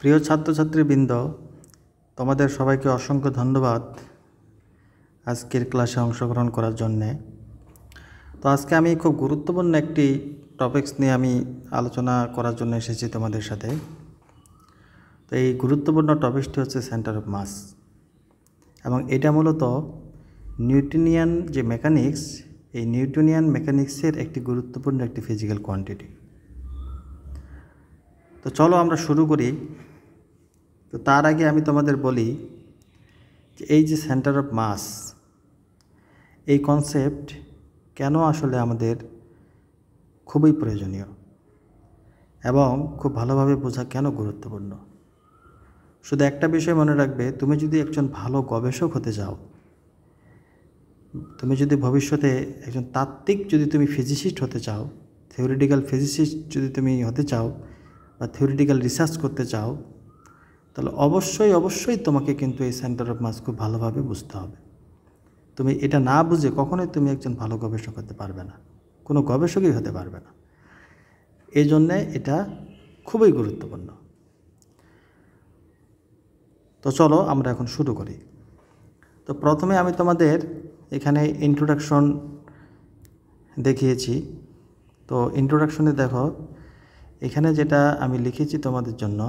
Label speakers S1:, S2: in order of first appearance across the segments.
S1: প্রিয় ছাত্রছাত্রীবৃন্দ, তোমাদের সবাইকে অসংখ্য ধন্যবাদ আজকের ক্লাসে অংশগ্রহণ করার জন্যে। তো আজকে আমি খুব গুরুত্বপূর্ণ একটি টপিকস নিয়ে আমি আলোচনা করার জন্য এসেছি তোমাদের সাথে। তো এই গুরুত্বপূর্ণ টপিকসটি হচ্ছে সেন্টার অফ মাস, এবং এটা মূলত নিউটনিয়ান যে মেকানিক্স, এই নিউটনিয়ান মেকানিক্সের একটি গুরুত্বপূর্ণ একটি ফিজিক্যাল কোয়ান্টিটি। তো চলো আমরা শুরু করি। তো তার আগে আমি তোমাদের বলি যে এই যে সেন্টার অফ মাস, এই কনসেপ্ট কেন আসলে আমাদের খুবই প্রয়োজনীয় এবং খুব ভালোভাবে বোঝা কেন গুরুত্বপূর্ণ। শুধু একটা বিষয় মনে রাখবে, তুমি যদি একজন ভালো গবেষক হতে চাও, তুমি যদি ভবিষ্যতে একজন তাত্ত্বিক যদি তুমি ফিজিসিস্ট হতে চাও, থিওরিটিক্যাল ফিজিসিস্ট যদি তুমি হতে চাও বা থিওরিটিক্যাল রিসার্চ করতে চাও, তাহলে অবশ্যই তোমাকে কিন্তু এই সেন্টার অফ মাস খুব ভালোভাবে বুঝতে হবে। তুমি এটা না বুঝে কখনোই তুমি একজন ভালো গবেষক হতে পারবে না, কোনো গবেষকই হতে পারবে না। এই জন্যে এটা খুবই গুরুত্বপূর্ণ। তো চলো আমরা এখন শুরু করি। তো প্রথমে আমি তোমাদের এখানে ইন্ট্রোডাকশন দেখিয়েছি। তো ইন্ট্রোডাকশনে দেখো, এখানে যেটা আমি লিখেছি তোমাদের জন্য,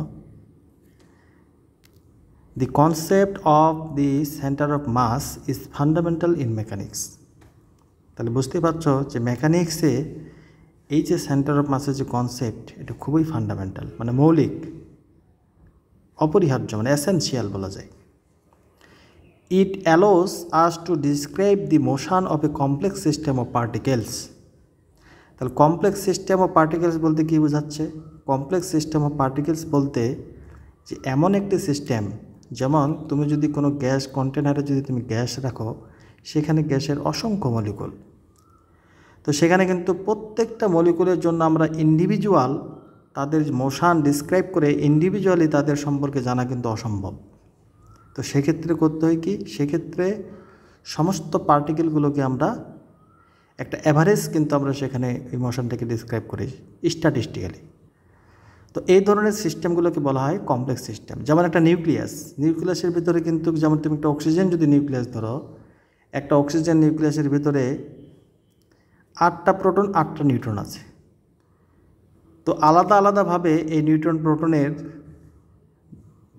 S1: The concept of the center of mass is fundamental in mechanics. তাহলে বুঝতেই পারছো যে মেকানিক্সে এই যে সেন্টার অফ মাসের যে কনসেপ্ট, এটা খুবই ফান্ডামেন্টাল, মানে মৌলিক, অপরিহার্য, মানে এসেনশিয়াল বলা যায়। It allows us to describe the motion of a complex system of particles. তাহলে কমপ্লেক্স সিস্টেম অফ পার্টিকেলস বলতে কী বোঝাচ্ছে? কমপ্লেক্স সিস্টেম অফ পার্টিকেলস বলতে যে এমন একটি সিস্টেম, যেমন তুমি যদি কোনো গ্যাস কন্টেনারে যদি তুমি গ্যাস রাখো, সেখানে গ্যাসের অসংখ্য মলিকুল। তো সেখানে কিন্তু প্রত্যেকটা মলিকুলের জন্য আমরা ইন্ডিভিজুয়াল তাদের মোশন ডিসক্রাইব করে ইন্ডিভিজুয়ালি তাদের সম্পর্কে জানা কিন্তু অসম্ভব। তো সেক্ষেত্রে করতে হয় কি, সেক্ষেত্রে সমস্ত পার্টিকেলগুলোকে আমরা একটা অ্যাভারেজ কিন্তু আমরা সেখানে এই মোশনটাকে ডিসক্রাইব করি স্ট্যাটিস্টিক্যালি। তো এই ধরনের সিস্টেমগুলোকে বলা হয় কমপ্লেক্স সিস্টেম। যেমন একটা নিউক্লিয়াসের ভিতরে কিন্তু, যেমন তুমি একটা অক্সিজেন যদি নিউক্লিয়াস ধরো, একটা অক্সিজেন নিউক্লিয়াসের ভিতরে 8টা প্রোটন 8টা নিউট্রন আছে। তো আলাদা আলাদাভাবে এই নিউট্রন প্রোটনের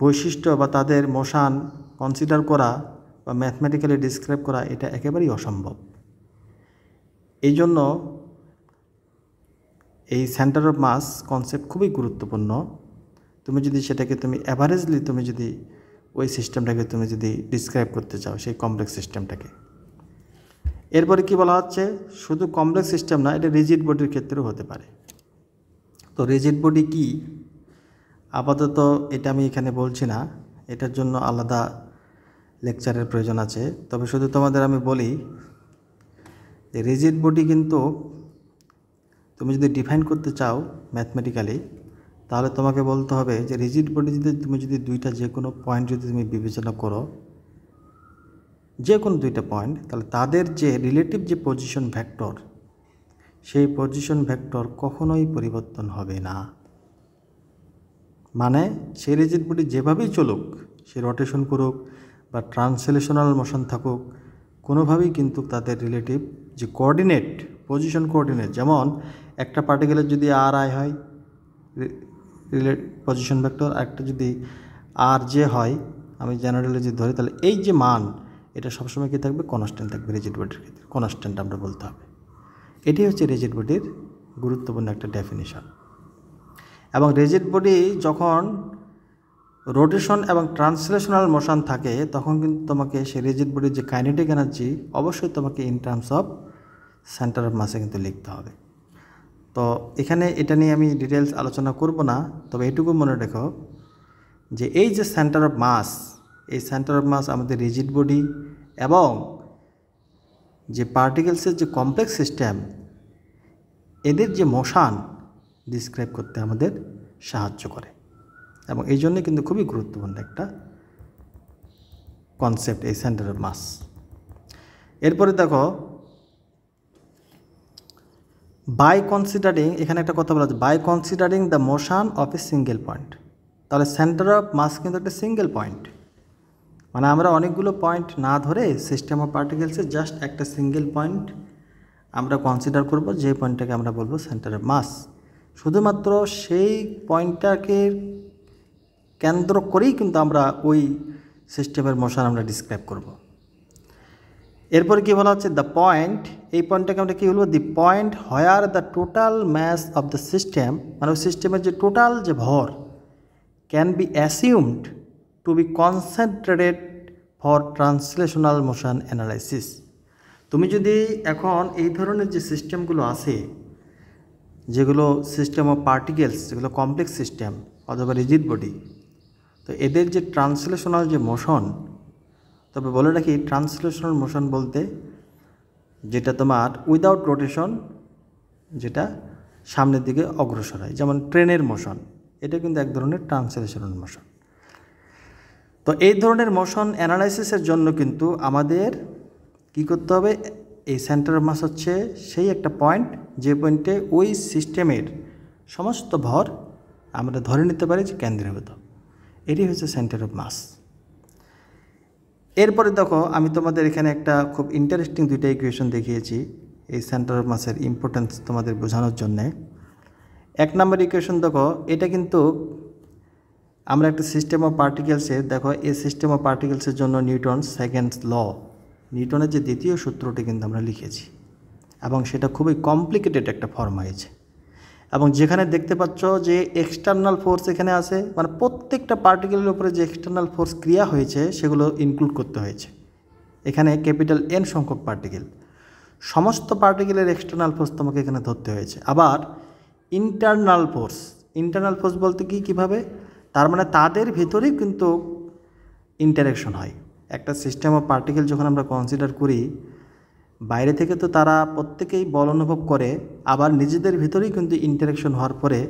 S1: বৈশিষ্ট্য বা তাদের মোশন কনসিডার করা বা ম্যাথমেটিক্যালি ডিসক্রাইব করা, এটা একেবারেই অসম্ভব। এই জন্য এই সেন্টার অফ মাস কনসেপ্ট খুবই গুরুত্বপূর্ণ। তুমি যদি সেটাকে তুমি অ্যাভারেজলি তুমি যদি ওই সিস্টেমটাকে তুমি যদি ডিসক্রাইব করতে চাও, সেই কমপ্লেক্স সিস্টেমটাকে। এরপরে কি বলা হচ্ছে, শুধু কমপ্লেক্স সিস্টেম না, এটা রিজিড বডির ক্ষেত্রেও হতে পারে। তো রিজিড বডি কি, আপাতত এটা আমি এখানে বলছি না, এটার জন্য আলাদা লেকচারের প্রয়োজন আছে। তবে শুধু তোমাদের আমি বলি যে রিজিড বডি কিন্তু তুমি যদি ডিফাইন করতে চাও ম্যাথমেটিক্যালি, তাহলে তোমাকে বলতে হবে যে রিজিড বডি যদি তুমি যদি দুইটা যে কোনো পয়েন্ট যদি তুমি বিবেচনা করো, যে কোনো দুইটা পয়েন্ট, তাহলে তাদের যে রিলেটিভ যে পজিশন ভেক্টর, সেই পজিশন ভেক্টর কখনোই পরিবর্তন হবে না। মানে সেই রিজিড বডি যেভাবেই চলুক, সে রোটেশন করুক বা ট্রান্সলেশনাল মোশন থাকুক, কোনোভাবেই কিন্তু তাদের রিলেটিভ যে কোঅর্ডিনেট, পজিশন কোঅর্ডিনেট, যেমন একটা পার্টিকেলের যদি আর আই হয় পজিশন ভেক্টর, একটা যদি আর জে হয়, আমি জেনারেলি যদি ধরি, তাহলে এই যে মান, এটা সবসময় কী থাকবে? কনস্ট্যান্ট থাকবে। রিজিড বডির ক্ষেত্রে কনস্ট্যান্ট আমরা বলতে হবে। এটি হচ্ছে রিজিড বডির গুরুত্বপূর্ণ একটা ডেফিনিশন। এবং রিজিড বডি যখন রোটেশন এবং ট্রান্সলেশনাল মোশন থাকে, তখন কিন্তু তোমাকে সেই রিজিড বডির যে কাইনেটিক এনার্জি, অবশ্যই তোমাকে in terms of centre of মাসে কিন্তু লিখতে হবে। তো এখানে এটা নিয়ে আমি ডিটেলস আলোচনা করব না, তবে এটুকু মনে রেখো যে এই যে সেন্টার অফ মাস, এই সেন্টার অফ মাস আমাদের রিজিড বডি এবং যে পার্টিকেলসের যে কমপ্লেক্স সিস্টেম, এদের যে মোশন ডিসক্রাইব করতে আমাদের সাহায্য করে, এবং এই জন্যে কিন্তু খুবই গুরুত্বপূর্ণ একটা কনসেপ্ট এই সেন্টার অফ মাস। এরপরে দেখো, বাই কনসিডারিং, এখানে একটা কথা বলা আছে, by considering the motion of a single point. তাহলে সেন্টার অফ মাস কিন্তু একটা সিঙ্গেল পয়েন্ট, মানে আমরা অনেকগুলো পয়েন্ট না ধরে সিস্টেম অফ পার্টিকেলসের জাস্ট একটা সিঙ্গেল পয়েন্ট আমরা কনসিডার করব, যে পয়েন্টটাকে আমরা বলবো সেন্টার অফ মাস। শুধুমাত্র সেই পয়েন্টটাকে কেন্দ্র করেই কিন্তু আমরা ওই সিস্টেমের মোশন আমরা ডিসক্রাইব করব। এরপরে কী বলা হচ্ছে, দ্য পয়েন্ট, এই পয়েন্টটাকে আমরা কী বলবো, the point where the total mass of the system, মানে ওই সিস্টেমের যে টোটাল যে ভর can be assumed to be concentrated for translational motion analysis. তুমি যদি এখন এই ধরনের যে সিস্টেমগুলো আছে, যেগুলো সিস্টেম অফ পার্টিকেলস, যেগুলো কমপ্লেক্স সিস্টেম অথবা রিজিড বডি, তো এদের যে ট্রান্সলেশনাল যে মোশন, তবে বলে রাখি ট্রান্সলেশনাল মোশন বলতে যেটা তোমার উইদাউট রোটেশন, যেটা সামনের দিকে অগ্রসর হয়, যেমন ট্রেনের মোশন, এটা কিন্তু এক ধরনের ট্রান্সলেশনাল মোশন। তো এই ধরনের মোশন অ্যানালাইসিসের জন্য কিন্তু আমাদের কি করতে হবে, এই সেন্টার অফ মাস হচ্ছে সেই একটা পয়েন্ট যে পয়েন্টে ওই সিস্টেমের সমস্ত ভর আমরা ধরে নিতে পারি যে কেন্দ্রীভূত, এটি হচ্ছে সেন্টার অফ মাস। এরপরে দেখো আমি তোমাদের এখানে একটা খুব ইন্টারেস্টিং দুইটা ইকুয়েশন দেখিয়েছি এই সেন্টার অফ মাসের ইম্পর্টেন্স তোমাদের বোঝানোর জন্যে। এক নম্বর ইকুয়েশন দেখো, এটা কিন্তু আমরা একটা সিস্টেম অফ পার্টিকেলসের, দেখো এই সিস্টেম অফ পার্টিকেলসের জন্য নিউটন সেকেন্ড ল, নিউটনের যে দ্বিতীয় সূত্রটি কিন্তু আমরা লিখেছি, এবং সেটা খুবই কমপ্লিকেটেড একটা ফর্ম হয়েছে। এবং যেখানে দেখতে পাচ্ছ যে এক্সটার্নাল ফোর্স এখানে আছে, মানে প্রত্যেকটা পার্টিকেলের উপরে যে এক্সটার্নাল ফোর্স ক্রিয়া হয়েছে সেগুলো ইনক্লুড করতে হয়েছে। এখানে ক্যাপিটাল এন সংখ্যক পার্টিকেল, সমস্ত পার্টিকেলের এক্সটার্নাল ফোর্স তোমাকে এখানে ধরতে হয়েছে। আবার ইন্টারনাল ফোর্স, ইন্টারনাল ফোর্স বলতে কি, কীভাবে, তার মানে তাদের ভিতরেই কিন্তু ইন্টারেকশন হয়। একটা সিস্টেম অফ পার্টিকেল যখন আমরা কনসিডার করি, বাইরে থেকে তো তারা প্রত্যেকেই বল অনুভব করে, আবার নিজেদের ভিতরেই কিন্তু ইন্টারেকশন হওয়ার পরে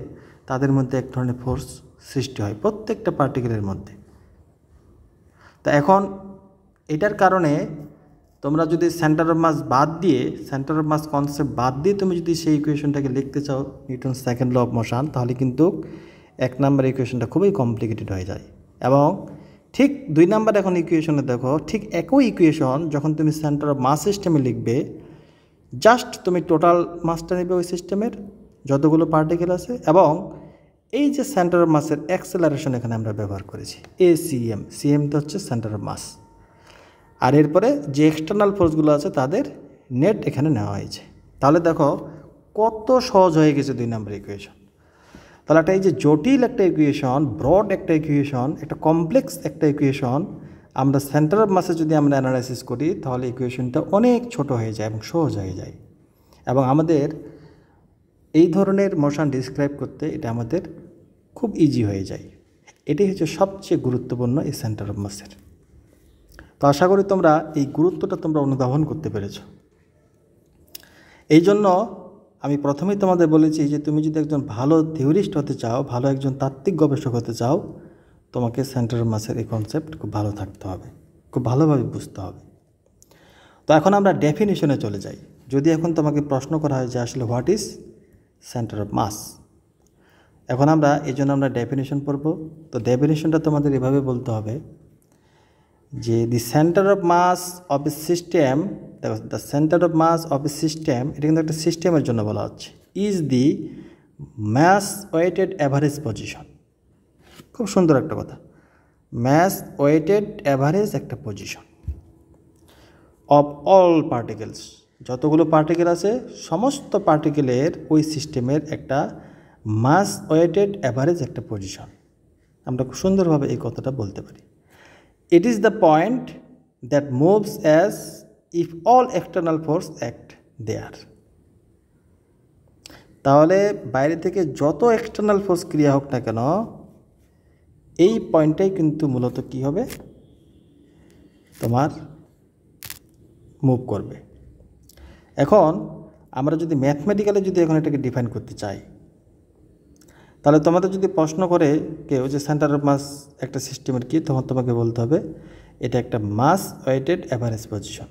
S1: তাদের মধ্যে এক ধরনের ফোর্স সৃষ্টি হয় প্রত্যেকটা পার্টিকেলের মধ্যে। তো এখন এটার কারণে তোমরা যদি সেন্টার অফ মাস বাদ দিয়ে, সেন্টার অফ মাস কনসেপ্ট বাদ দিয়ে তুমি যদি সেই ইকুয়েশনটাকে লিখতে চাও Newton second law of motion, তাহলে কিন্তু এক নম্বর ইকুয়েশনটা খুবই কমপ্লিকেটেড হয়ে যায়। এবং ঠিক দুই নাম্বার এখন ইকুয়েশনে দেখো, ঠিক একই ইকুয়েশন যখন তুমি সেন্টার অফ মাস সিস্টেমে লিখবে, জাস্ট তুমি টোটাল মাসটা নেবে ওই সিস্টেমের যতগুলো পার্টিকেল আছে, এবং এই যে সেন্টার অফ মাসের অ্যাক্সেলারেশন এখানে আমরা ব্যবহার করেছি ACM, সিএমটা হচ্ছে সেন্টার অফ মাস, আর এরপরে যে এক্সটার্নাল ফোর্সগুলো আছে তাদের নেট এখানে নেওয়া হয়েছে। তাহলে দেখো কত সহজ হয়ে গেছে দুই নাম্বার ইকুয়েশন। তাহলে একটা এই যে জটিল একটা ইকুয়েশন, ব্রড একটা ইকুয়েশন, একটা কমপ্লেক্স একটা ইকুয়েশন, আমরা সেন্টার অফ মাসে যদি আমরা অ্যানালাইসিস করি তাহলে ইকুয়েশনটা অনেক ছোট হয়ে যায় এবং সহজ হয়ে যায়, এবং আমাদের এই ধরনের মোশন ডিসক্রাইব করতে এটা আমাদের খুব ইজি হয়ে যায়। এটাই হচ্ছে সবচেয়ে গুরুত্বপূর্ণ এই সেন্টার অফ মাসের। তো আশা করি তোমরা এই গুরুত্বটা তোমরা অনুধাবন করতে পেরেছ। এই জন্য আমি প্রথমেই তোমাদের বলেছি যে তুমি যদি একজন ভালো থিওরিস্ট হতে চাও, ভালো একজন তাত্ত্বিক গবেষক হতে চাও, তোমাকে সেন্টার অফ মাসের এই কনসেপ্ট খুব ভালো থাকতে হবে, খুব ভালোভাবে বুঝতে হবে। তো এখন আমরা ডেফিনিশনে চলে যাই। যদি এখন তোমাকে প্রশ্ন করা হয় যে আসলে what is centre of mass, এখন আমরা এই জন্য আমরা ডেফিনিশন পড়ব। তো ডেফিনিশনটা তোমাদের এভাবে বলতে হবে যে the centre of mass of a system, দেখো the centre of mass of a system, এটা কিন্তু একটা সিস্টেমের জন্য বলা হচ্ছে, is the mass weighted average position. খুব সুন্দর একটা কথা, ম্যাস ওয়েটেড অ্যাভারেজ একটা পজিশন অফ অল পার্টিকেলস, যতগুলো পার্টিকেল আছে সমস্ত পার্টিকেলের ওই সিস্টেমের একটা মাস ওয়েটেড অ্যাভারেজ একটা পজিশন। আমরা খুব সুন্দরভাবে এই কথাটা বলতে পারি। It is the point that moves as if all external force act there. তাহলে বাইরে থেকে যত এক্সটার্নাল ফোর্স ক্রিয়া হোক না কেন, এই পয়েন্টটাই কিন্তু মূলত কী হবে, তোমার মুভ করবে। এখন আমরা যদি ম্যাথমেটিক্যালি যদি এখন এটাকে ডিফাইন করতে চাই, তাহলে তোমাদের যদি প্রশ্ন করে কেউ যে সেন্টার অফ মাস একটা সিস্টেমের কী, তখন তোমাকে বলতে হবে এটা একটা mass weighted average position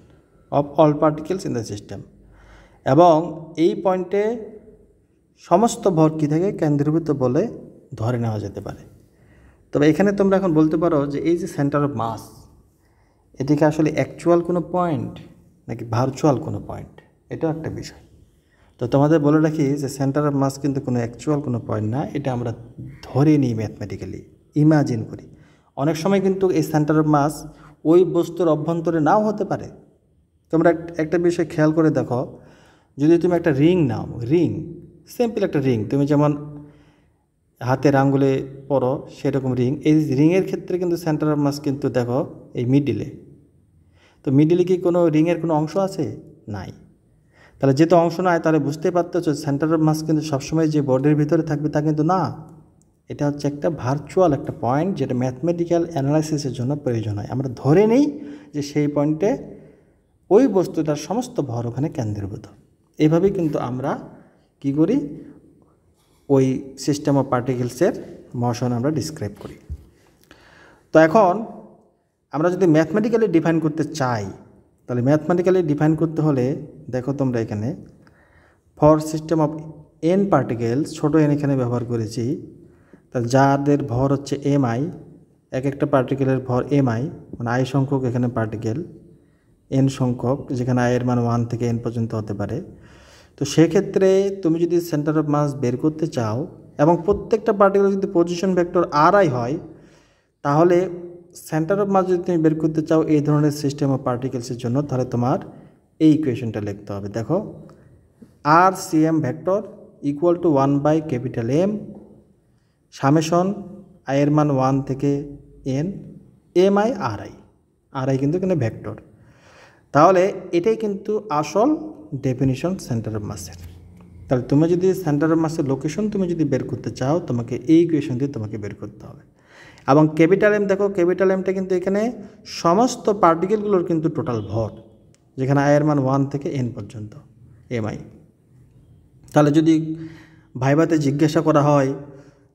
S1: of all particles in the system, এবং এই পয়েন্টে সমস্ত ভর কী থেকে কেন্দ্রীভূত বলে ধরে নেওয়া যেতে পারে। তবে এখানে তোমরা এখন বলতে পারো যে এই যে সেন্টার অফ মাস, এটি কি আসলে অ্যাকচুয়াল কোনো পয়েন্ট নাকি ভার্চুয়াল কোনো পয়েন্ট, এটাও একটা বিষয়। তো তোমাদের বলে রাখি যে সেন্টার অফ মাস কিন্তু কোনো অ্যাকচুয়াল কোনো পয়েন্ট না, এটা আমরা ধরে নিই ম্যাথমেটিক্যালি, ইমাজিন করি। অনেক সময় কিন্তু এই সেন্টার অফ মাস ওই বস্তুর অভ্যন্তরে নাও হতে পারে। তোমরা একটা বিষয় খেয়াল করে দেখো, যদি তুমি একটা রিং নাও, রিং সিম্পল একটা রিং, তুমি যেমন হাতের আঙ্গুলে পরো সেরকম রিং, এই রিংয়ের ক্ষেত্রে কিন্তু সেন্টার অফ মাস কিন্তু দেখো এই মিডিলে। তো মিডিলে কি কোনো রিংয়ের কোনো অংশ আছে? নাই। তাহলে যেহেতু অংশ নাই, তাহলে বুঝতেই পারতেছো সেন্টার অফ মাস কিন্তু সবসময় যে বডির ভিতরে থাকবে তা কিন্তু না। এটা হচ্ছে একটা ভার্চুয়াল একটা পয়েন্ট, যেটা ম্যাথমেটিক্যাল অ্যানালাইসিসের জন্য প্রয়োজন হয়। আমরা ধরে নিই যে সেই পয়েন্টে ওই বস্তুটার সমস্ত ভর ওখানে কেন্দ্রীভূত। এইভাবেই কিন্তু আমরা কি করি, ওই সিস্টেম অফ পার্টিকেলসের মোশন আমরা ডিসক্রাইব করি। তো এখন আমরা যদি ম্যাথমেটিক্যালি ডিফাইন করতে চাই, তাহলে ম্যাথমেটিক্যালি ডিফাইন করতে হলে দেখো তোমরা এখানে for system of N particles, ছোটো এন এখানে ব্যবহার করেছি, তাহলে যাদের ভর হচ্ছে এম আই, এক একটা পার্টিকেলের ভর এম আই, মানে আই সংখ্যক এখানে পার্টিকেল, এন সংখ্যক, যেখানে আয়ের মান 1 থেকে এন পর্যন্ত হতে পারে। তো সেক্ষেত্রে তুমি যদি সেন্টার অফ মাস বের করতে চাও এবং প্রত্যেকটা পার্টিকেলের যদি পজিশন ভেক্টর আর আই হয়, তাহলে সেন্টার অফ মাস যদি তুমি বের করতে চাও এই ধরনের সিস্টেম অফ পার্টিকেলসের জন্য, তাহলে তোমার এই ইকুয়েশনটা লিখতে হবে। দেখো, R C M vector equal to 1/M summation আয়ের মান 1 থেকে N M I R I, R I কিন্তু এখানে ভেক্টর। তাহলে এটাই কিন্তু আসল ডেফিনিশন সেন্টার অফ মাসের। তাহলে তুমি যদি সেন্টার অফ মাসের লোকেশন তুমি যদি বের করতে চাও, তোমাকে এই ইকুয়েশন দিয়ে তোমাকে বের করতে হবে। এবং ক্যাপিটাল এম, দেখো ক্যাপিটাল এমটা কিন্তু এখানে সমস্ত পার্টিকেলগুলোর কিন্তু টোটাল ভর, যেখানে আয়ের মান 1 থেকে এন পর্যন্ত এম আই। তাহলে যদি ভাইভাতে জিজ্ঞাসা করা হয়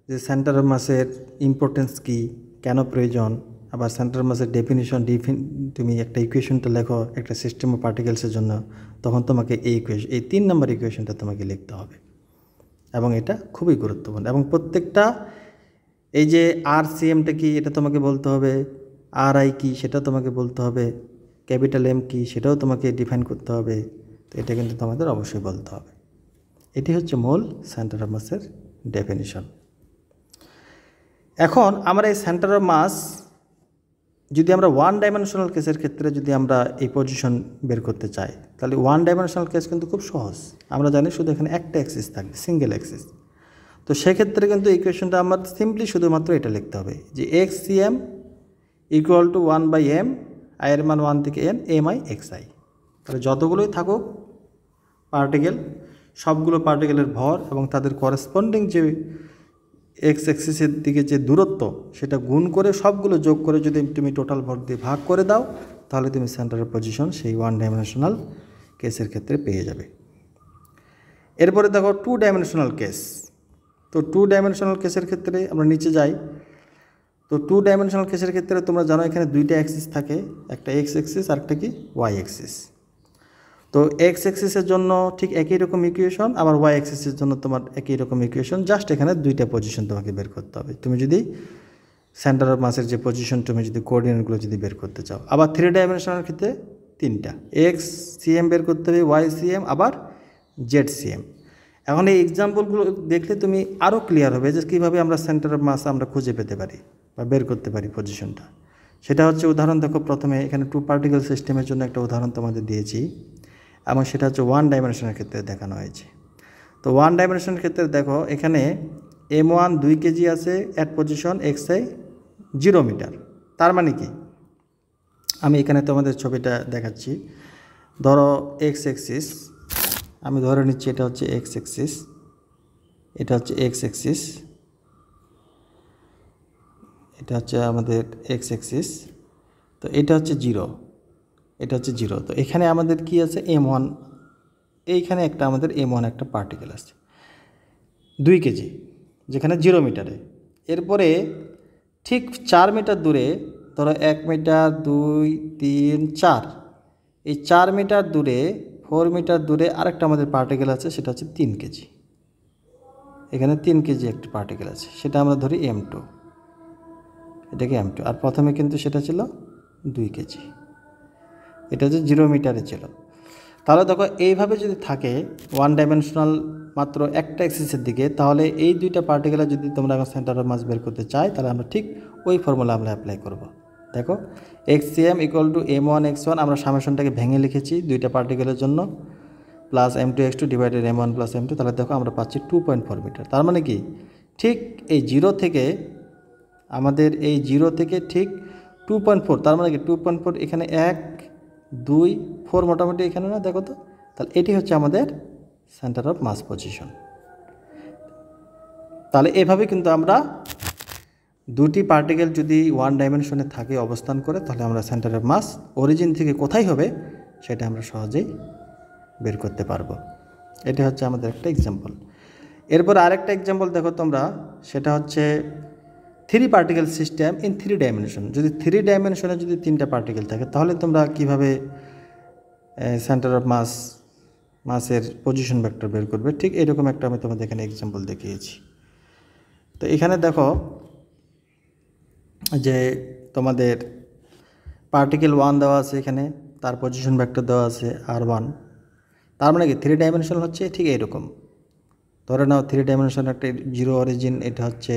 S1: যে সেন্টার অফ মাসের ইম্পর্টেন্স কী, কেন প্রয়োজন, আবার সেন্টার অফ মাসের ডেফিনিশন তুমি একটা ইকুয়েশনটা লেখো একটা সিস্টেম অফ পার্টিকেলসের জন্য, তখন তোমাকে এই 3 নম্বর ইকুয়েশনটা তোমাকে লিখতে হবে। এবং এটা খুবই গুরুত্বপূর্ণ। এবং প্রত্যেকটা এই যে আর সি এমটা কী এটা তোমাকে বলতে হবে, আর আই কী সেটা তোমাকে বলতে হবে, ক্যাপিটাল এম কী সেটাও তোমাকে ডিফাইন করতে হবে। তো এটা কিন্তু তোমাদের অবশ্যই বলতে হবে। এটি হচ্ছে মূল সেন্টার অফ মাসের ডেফিনিশন। এখন আমরা এই সেন্টার অফ মাস যদি আমরা 1 ডাইমেনশনাল কেসের ক্ষেত্রে যদি আমরা এই পজিশন বের করতে চাই, তাহলে 1 ডাইমেনশনাল কেস কিন্তু খুব সহজ। আমরা জানি শুধু এখানে একটা অ্যাক্সিস থাকবে, সিঙ্গেল অ্যাক্সিস। তো সেক্ষেত্রে কিন্তু ইকুয়েশনটা আমার সিম্পলি শুধুমাত্র এটা লিখতে হবে যে X C M equal to 1/M আয়ের মান 1 থেকে N M I X I. তাহলে যতগুলোই থাকুক পার্টিকেল, সবগুলো পার্টিকেলের ভর এবং তাদের করেসপন্ডিং যে এক্স অ্যাক্সিসের দিকে যে দূরত্ব, সেটা গুণ করে সবগুলো যোগ করে যদি তুমি টোটাল ভর দিয়ে ভাগ করে দাও, তাহলে তুমি সেন্টারের পজিশন সেই 1 ডাইমেনশনাল কেসের ক্ষেত্রে পেয়ে যাবে। এরপরে দেখো 2 ডাইমেনশনাল কেস। তো 2 ডাইমেনশনাল কেসের ক্ষেত্রে আমরা নিচে যাই। তো 2 ডাইমেনশনাল কেসের ক্ষেত্রে তোমরা জানো এখানে দুইটা অ্যাক্সিস থাকে, একটা এক্স অ্যাক্সিস আর একটা কি ওয়াই অ্যাক্সিস। তো এক্স অ্যাক্সিসের জন্য ঠিক একই রকম ইকুয়েশন, আবার ওয়াই অ্যাক্সিসের জন্য তোমার একই রকম ইকুয়েশন, জাস্ট এখানে দুইটা পজিশন তোমাকে বের করতে হবে। তুমি যদি সেন্টার অফ মাসের যে পজিশন তুমি যদি কোঅর্ডিনেটগুলো যদি বের করতে চাও। আবার 3 ডাইমেনশনাল ক্ষেত্রে তিনটা, এক্স সিএম বের করতে হবে, ওয়াই সিএম, আবার জেড সিএম। এখন এই এক্সাম্পলগুলো দেখলে তুমি আরও ক্লিয়ার হবে যে কীভাবে আমরা সেন্টার অফ মাস আমরা খুঁজে পেতে পারি বা বের করতে পারি পজিশনটা। সেটা হচ্ছে উদাহরণ দেখো, প্রথমে এখানে 2 পার্টিকেল সিস্টেমের জন্য একটা উদাহরণ তোমাদের দিয়েছি এবং সেটা হচ্ছে 1 ডাইমেনশনের ক্ষেত্রে দেখানো হয়েছে। তো 1 ডাইমেনশনের ক্ষেত্রে দেখো এখানে M1 2 কেজি আছে, অ্যাট পজিশন xi 0 মিটার। তার মানে কি, আমি এখানে তোমাদের ছবিটা দেখাচ্ছি। ধরো এক্স অ্যাক্সিস, আমি ধরে নিচ্ছি এটা হচ্ছে এক্স অ্যাক্সিস, এটা হচ্ছে এক্স অ্যাক্সিস, এটা হচ্ছে আমাদের এক্স অ্যাক্সিস। তো এটা হচ্ছে 0, এটা হচ্ছে 0। তো এখানে আমাদের কি আছে M1, এইখানে একটা আমাদের M1 একটা পার্টিকেল আছে 2 কেজি, যেখানে 0 মিটারে। এরপরে ঠিক 4 মিটার দূরে, ধরো 1 মিটার 2 3 4, এই 4 মিটার দূরে 4 মিটার দূরে আরেকটা আমাদের পার্টিকেল আছে, সেটা হচ্ছে 3 কেজি। এখানে 3 কেজি একটা পার্টিকেল আছে, সেটা আমরা ধরি M2। এটাকে m2, আর প্রথমে কিন্তু সেটা ছিল 2 কেজি, এটা হচ্ছে 0 মিটারে ছিল। তাহলে দেখো এইভাবে যদি থাকে ওয়ান ডাইমেনশনাল মাত্র একটা অ্যাক্সিসের দিকে, তাহলে এই দুইটা পার্টিকেলের যদি তোমরা এখন সেন্টার অফ মাস বের করতে চাই, তাহলে আমরা ঠিক ওই ফর্মুলা আমরা অ্যাপ্লাই করব। দেখো xcm equal to m1 x1, আমরা সামেশনটাকে ভেঙে লিখেছি দুইটা পার্টিকেলের জন্য, plus m2 x2 divided m1 plus m2, তাহলে দেখো আমরা পাচ্ছি 2.4 মিটার। তার মানে কি ঠিক এই জিরো থেকে আমাদের এই জিরো থেকে ঠিক 2.4, তার মানে কি 2.4 এখানে 1 2 4 মোটামুটি এখানে না, দেখো তো, তাহলে এটি হচ্ছে আমাদের সেন্টার অফ মাস পজিশন। তাহলে এভাবে কিন্তু আমরা দুটি পার্টিকেল যদি ওয়ান ডাইমেনশনে থাকে অবস্থান করে, তাহলে আমরা সেন্টার অফ মাস অরিজিন থেকে কোথায় হবে সেটা আমরা সহজেই বের করতে পারবো। এটা হচ্ছে আমাদের একটা এক্সাম্পল। এরপর আরেকটা এক্সাম্পল দেখো তোমরা, সেটা হচ্ছে 3 পার্টিকেল সিস্টেম ইন 3 ডাইমেনশন। যদি 3 ডাইমেনশনে যদি 3টা পার্টিকেল থাকে, তাহলে তোমরা কিভাবে সেন্টার অফ মাসের পজিশন ভেক্টর বের করবে, ঠিক এরকম একটা আমি তোমাদের এখানে এক্সাম্পল দেখিয়েছি। তো এখানে দেখো যে তোমাদের পার্টিকেল 1 দেওয়া আছে, এখানে তার পজিশন ভেক্টর দেওয়া আছে r1, তার মানে কি 3 ডাইমেনশন হচ্ছে ঠিক এইরকম। ধরে নাও 3 ডাইমেনশন একটা জিরো অরিজিন, এটা হচ্ছে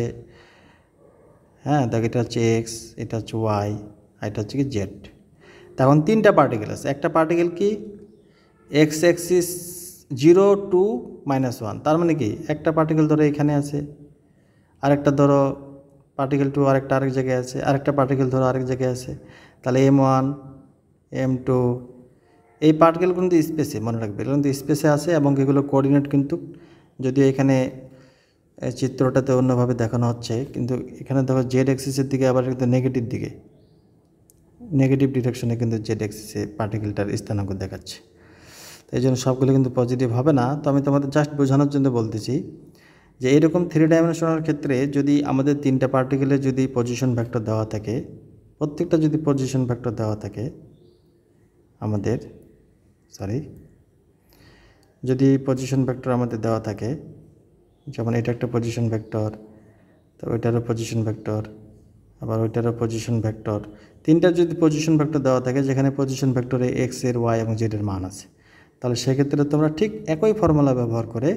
S1: দেখো এটা হচ্ছে এক্স, এটা হচ্ছে ওয়াই, আর এটা হচ্ছে কি জেড। তখন 3টা পার্টিকেল আছে, একটা পার্টিকেল কি এক্স অ্যাক্সিস 0 2 -1, তার মানে কি একটা পার্টিকেল ধরো এখানে আছে, আরেকটা ধরো পার্টিকেল 2 আরেক জায়গায় আছে, আরেকটা পার্টিকেল ধরো আরেক জায়গায় আছে। তাহলে m1 m2 এই পার্টিকেল কিন্তু স্পেসে, মনে রাখবে এগুলো কিন্তু স্পেসে আছে, এবং এগুলো কোঅর্ডিনেট কিন্তু যদিও এখানে চিত্রটাতে অন্যভাবে দেখানো হচ্ছে, কিন্তু এখানে দেখো জেড অ্যাক্সিসের দিকে আবার কিন্তু নেগেটিভ ডিরেকশনে কিন্তু জেড অ্যাক্সিসে পার্টিকেলটার স্থানাঙ্ক দেখাচ্ছে। তো এই জন্য সবগুলো কিন্তু পজিটিভ হবে না। তো আমি তোমাদের জাস্ট বোঝানোর জন্য বলতেছি যে এরকম 3 ডাইমেনশনাল ক্ষেত্রে যদি আমাদের 3টা পার্টিকেলের যদি পজিশন ভেক্টর দেওয়া থাকে, প্রত্যেকটা যদি পজিশন ভেক্টর দেওয়া থাকে আমাদের, যদি পজিশন ভেক্টর আমাদের দেওয়া থাকে, যেমন এটা একটা পজিশন ভেক্টর, তো ওইটারও পজিশন ভেক্টর, আবার ওইটারও পজিশন ভেক্টর, 3টার যদি পজিশন ভেক্টর দেওয়া থাকে যেখানে পজিশন ভেক্টরে এক্স এর ওয়াই এবং জেড এর মান আছে, তাহলে সেক্ষেত্রে তোমরা ঠিক একই ফর্মুলা ব্যবহার করে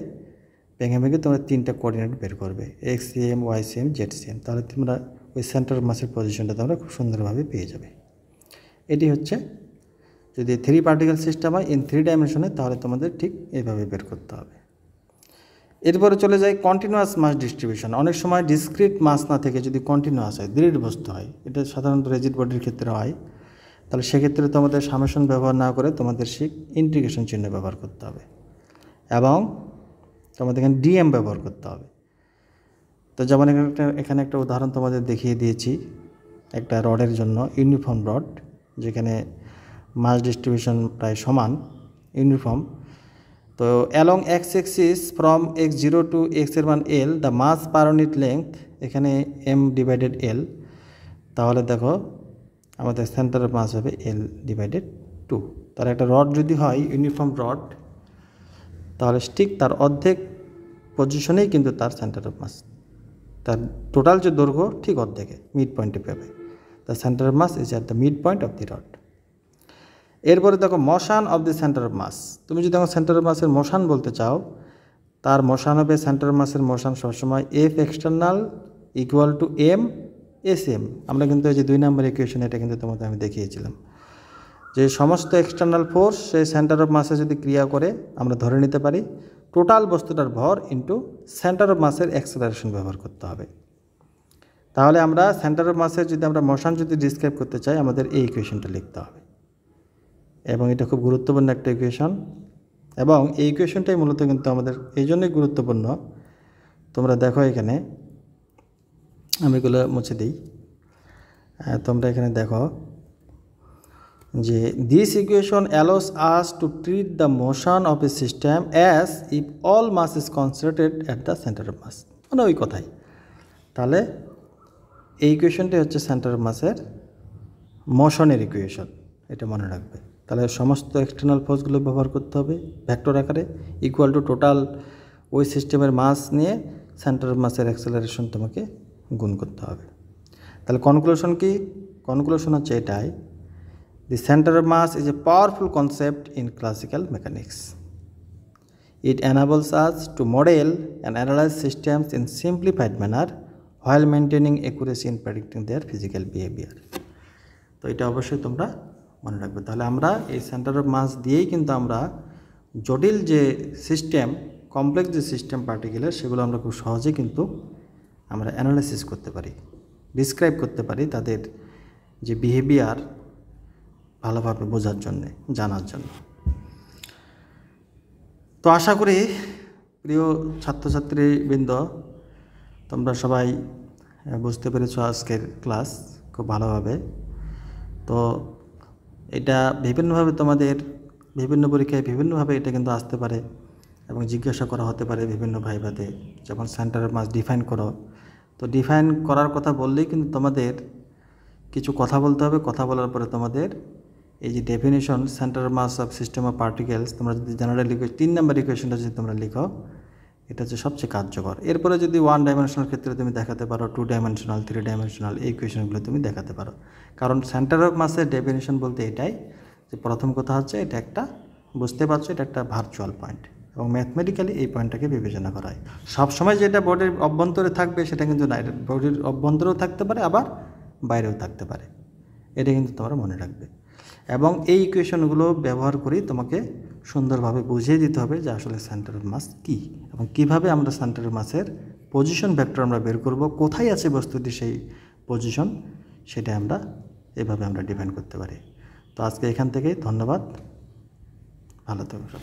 S1: ভেঙে তোমরা 3টা কোঅর্ডিনেট বের করবে, X same, Y same, Z same. তাহলে তোমরা ওই সেন্টার অফ মাসের পজিশনটা তোমরা খুব সুন্দরভাবে পেয়ে যাবে। এটি হচ্ছে যদি 3 পার্টিকেল সিস্টেম হয় ইন 3 ডাইমেনশনে, তাহলে তোমাদের ঠিক এইভাবে বের করতে হবে। এরপরে চলে যায় কন্টিনিউয়াস মাস ডিস্ট্রিবিউশন। অনেক সময় ডিসক্রিট মাস না থেকে যদি কন্টিনিউয়াস হয়, দৃঢ় বস্তু হয়, এটা সাধারণত রিজিড বডির ক্ষেত্রে হয়, তাহলে সেক্ষেত্রে তোমাদের সামেশন ব্যবহার না করে তোমাদের ঠিক ইন্টিগ্রেশন চিহ্ন ব্যবহার করতে হবে, এবং তোমাদের এখানে ডিএম ব্যবহার করতে হবে। তো যেমন এখানে একটা উদাহরণ তোমাদের দেখিয়ে দিয়েছি, একটা রডের জন্য ইউনিফর্ম রড, যেখানে মাস ডিস্ট্রিবিউশন প্রায় সমান, ইউনিফর্ম। তো along X axis from x0 to x এর মান l, the mass per unit length এখানে m/l, তাহলে দেখো আমাদের সেন্টারের মাস হবে l/2। তার একটা রড যদি হয় ইউনিফর্ম রড, তাহলে ঠিক তার অর্ধেক পজিশনেই কিন্তু তার সেন্টার অফ মাস, তার টোটাল যে দৈর্ঘ্য ঠিক অর্ধেকে মিড পয়েন্টে পাবে। The centre of mass is at the mid point of the rod. এরপরে দেখো motion of the centre of mass. তুমি যদি আমার সেন্টার অফ মাসের মোশন বলতে চাও, তার মোশন হবে সেন্টার অফ মাসের মোশন সবসময় F external equal to M S M. আমরা কিন্তু এই যে 2 নম্বর ইকুয়েশন, এটা কিন্তু তোমাদের আমি দেখিয়েছিলাম যে সমস্ত এক্সটার্নাল ফোর্স সেই সেন্টার অফ মাসে যদি ক্রিয়া করে, আমরা ধরে নিতে পারি টোটাল বস্তুটার ভর ইন্টু সেন্টার অফ মাসের অ্যাক্সেলারেশন ব্যবহার করতে হবে। তাহলে আমরা সেন্টার অফ মাসের যদি আমরা মোশন যদি ডিসক্রাইব করতে চাই, আমাদের এই ইকুয়েশনটা লিখতে হবে, এবং এটা খুব গুরুত্বপূর্ণ একটা ইকুয়েশন, এবং এই ইকুয়েশনটাই মূলত কিন্তু আমাদের এই জন্যই গুরুত্বপূর্ণ। তোমরা দেখো এখানে আমি এগুলো মুছে দিই, তোমরা এখানে দেখো যে this equation allows us to treat the motion of a system as if all mass is concentrated at the centre of mass, মানে ওই কথাই। তাহলে এই ইকুয়েশনটি হচ্ছে সেন্টার অফ মাসের মোশনের ইকুয়েশন, এটা মনে রাখবে। তাহলে সমস্ত এক্সটার্নাল ফোর্সগুলো ব্যবহার করতে হবে ভেক্টর আকারে, ইকুয়াল টু টোটাল ওই সিস্টেমের মাস নিয়ে সেন্টার অফ মাসের অ্যাক্সেলারেশন তোমাকে গুণ করতে হবে। তাহলে কনক্লুশন কি? কনক্লুশন হচ্ছে এটাই, the centre of mass is a powerful concept in classical mechanics. It enables us to model and analyze systems in simplified manner while maintaining accuracy in predicting their physical behavior. তো এটা অবশ্যই তোমরা মনে রাখবে। তাহলে আমরা এই সেন্টার অফ মাস দিয়েই কিন্তু আমরা জটিল যে সিস্টেম, কমপ্লেক্স যে সিস্টেম পার্টিকেলের, সেগুলো আমরা খুব সহজে কিন্তু আমরা অ্যানালাইসিস করতে পারি, ডিসক্রাইব করতে পারি তাদের যে বিহেভিয়ার ভালোভাবে বোঝার জন্যে, জানার জন্য। তো আশা করি প্রিয় ছাত্রছাত্রীবৃন্দ তোমরা সবাই বুঝতে পেরেছো আজকের ক্লাস খুব ভালোভাবে। তো এটা বিভিন্নভাবে তোমাদের বিভিন্ন পরীক্ষায় বিভিন্নভাবে এটা কিন্তু আসতে পারে এবং জিজ্ঞাসা করা হতে পারে বিভিন্ন ভাইভাতে, যখন সেন্টার অফ মাস ডিফাইন করো। তো ডিফাইন করার কথা বললেই কিন্তু তোমাদের কিছু কথা বলতে হবে। কথা বলার পরে তোমাদের এই যে definition centre of mass of system of particles, তোমরা যদি জেনারেল 3 নম্বর ইকুয়েশনটা যদি তোমরা লিখো, এটা হচ্ছে সবচেয়ে কার্যকর। এরপরে যদি 1 ডাইমেনশনাল ক্ষেত্রে তুমি দেখাতে পারো, 2 ডাইমেনশনাল, 3 ডাইমেনশনাল, এই ইকুয়েশনগুলো তুমি দেখাতে পারো। কারণ সেন্টার অফ মাসের ডেফিনেশন বলতে এটাই যে প্রথম কথা হচ্ছে এটা একটা, বুঝতে পারছো, এটা একটা ভার্চুয়াল পয়েন্ট এবং ম্যাথমেটিক্যালি এই পয়েন্টটাকে বিবেচনা করা হয়। সবসময় যেটা বোর্ডের অভ্যন্তরে থাকবে সেটা কিন্তু না, এটা বোর্ডের অভ্যন্তরেও থাকতে পারে আবার বাইরেও থাকতে পারে, এটা কিন্তু তোমরা মনে রাখবে। এবং এই ইকুয়েশনগুলো ব্যবহার করেই তোমাকে সুন্দরভাবে বুঝিয়ে দিতে হবে যে আসলে সেন্টার অফ মাস কী এবং কীভাবে আমরা সেন্টার অফ মাসের পজিশন ভেক্টর আমরা বের করব, কোথায় আছে বস্তুটি সেই পজিশন, সেটা আমরা এভাবে আমরা ডিফাইন করতে পারি। তো আজকে এখান থেকেই ধন্যবাদ, ভালো থাকবে।